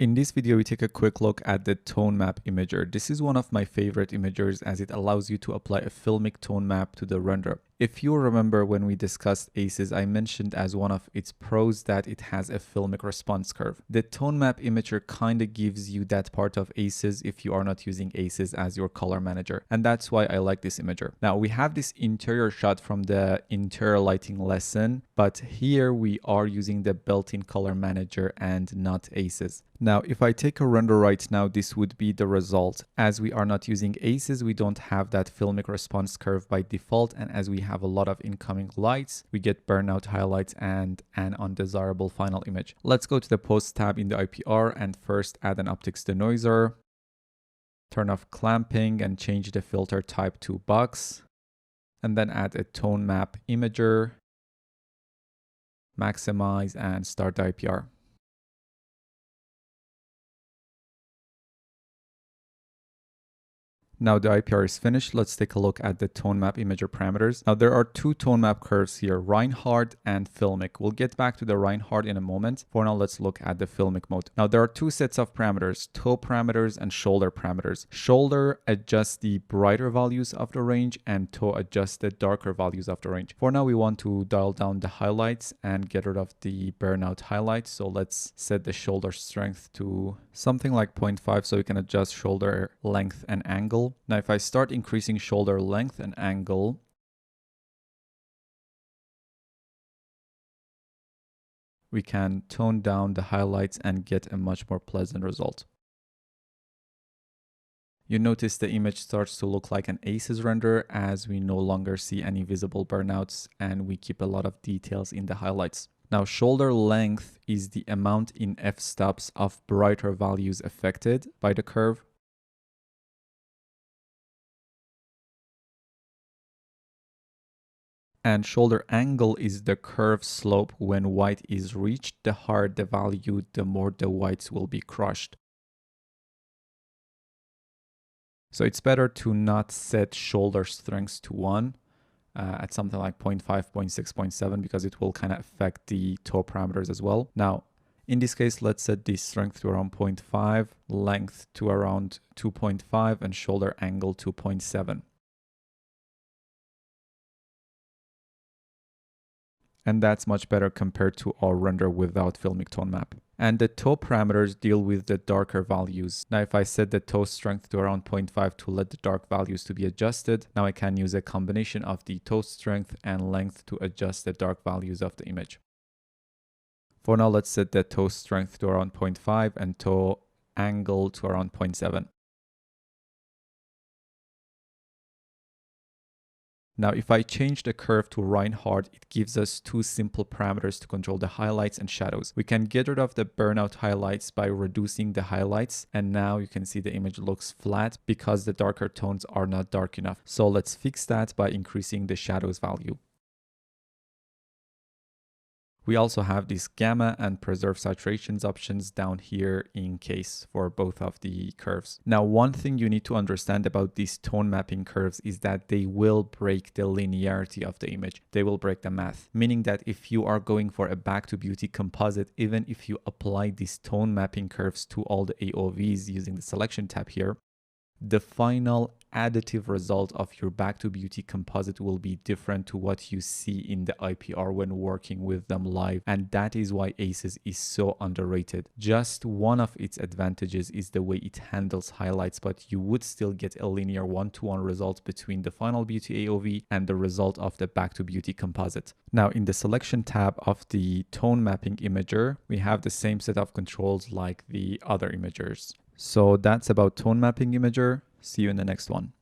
In this video, we take a quick look at the tone map imager. This is one of my favorite imagers as it allows you to apply a filmic tone map to the render. If you remember when we discussed ACES, I mentioned as one of its pros that it has a filmic response curve. The tone map imager kind of gives you that part of ACES if you are not using ACES as your color manager. And that's why I like this imager. Now we have this interior shot from the interior lighting lesson, but here we are using the built-in color manager and not ACES. Now, if I take a render right now, this would be the result. As we are not using ACES, we don't have that filmic response curve by default. And as we have a lot of incoming lights, we get burnout highlights and an undesirable final image. Let's go to the post tab in the IPR and first add an optics denoiser. Turn off clamping and change the filter type to box. And then add a tone map imager. Maximize and start the IPR. Now the IPR is finished. Let's take a look at the tone map imager parameters. Now there are two tone map curves here, Reinhardt and filmic. We'll get back to the Reinhardt in a moment. For now, let's look at the filmic mode. Now there are two sets of parameters, toe parameters and shoulder parameters. Shoulder adjusts the brighter values of the range and toe adjusts the darker values of the range. For now, we want to dial down the highlights and get rid of the burnout highlights. So let's set the shoulder strength to something like 0.5 so we can adjust shoulder length and angle. Now, if I start increasing shoulder length and angle, we can tone down the highlights and get a much more pleasant result. You notice the image starts to look like an ACES render as we no longer see any visible burnouts and we keep a lot of details in the highlights. Now, shoulder length is the amount in f-stops of brighter values affected by the curve. And shoulder angle is the curve slope when white is reached. The higher the value, the more the whites will be crushed. So it's better to not set shoulder strengths to 1 at something like 0.5, 0.6, 0.7 because it will kind of affect the toe parameters as well. Now, in this case, let's set the strength to around 0.5, length to around 2.5, and shoulder angle to 0.7. And that's much better compared to our render without filmic tone map. And the toe parameters deal with the darker values. Now, if I set the toe strength to around 0.5 to let the dark values to be adjusted, now I can use a combination of the toe strength and length to adjust the dark values of the image. For now, let's set the toe strength to around 0.5 and toe angle to around 0.7. Now, if I change the curve to Reinhardt, it gives us two simple parameters to control the highlights and shadows. We can get rid of the burnout highlights by reducing the highlights. And now you can see the image looks flat because the darker tones are not dark enough. So let's fix that by increasing the shadows value. We also have these gamma and preserve saturations options down here in case for both of the curves. Now, one thing you need to understand about these tone mapping curves is that they will break the linearity of the image. They will break the math, meaning that if you are going for a back to beauty composite, even if you apply these tone mapping curves to all the AOVs using the selection tab here, the final additive result of your back to beauty composite will be different to what you see in the IPR when working with them live. And that is why ACES is so underrated. Just one of its advantages is the way it handles highlights, but you would still get a linear one-to-one result between the final beauty AOV and the result of the back to beauty composite. Now, in the selection tab of the tone mapping imager, we have the same set of controls like the other imagers. So that's about tone mapping imager. See you in the next one.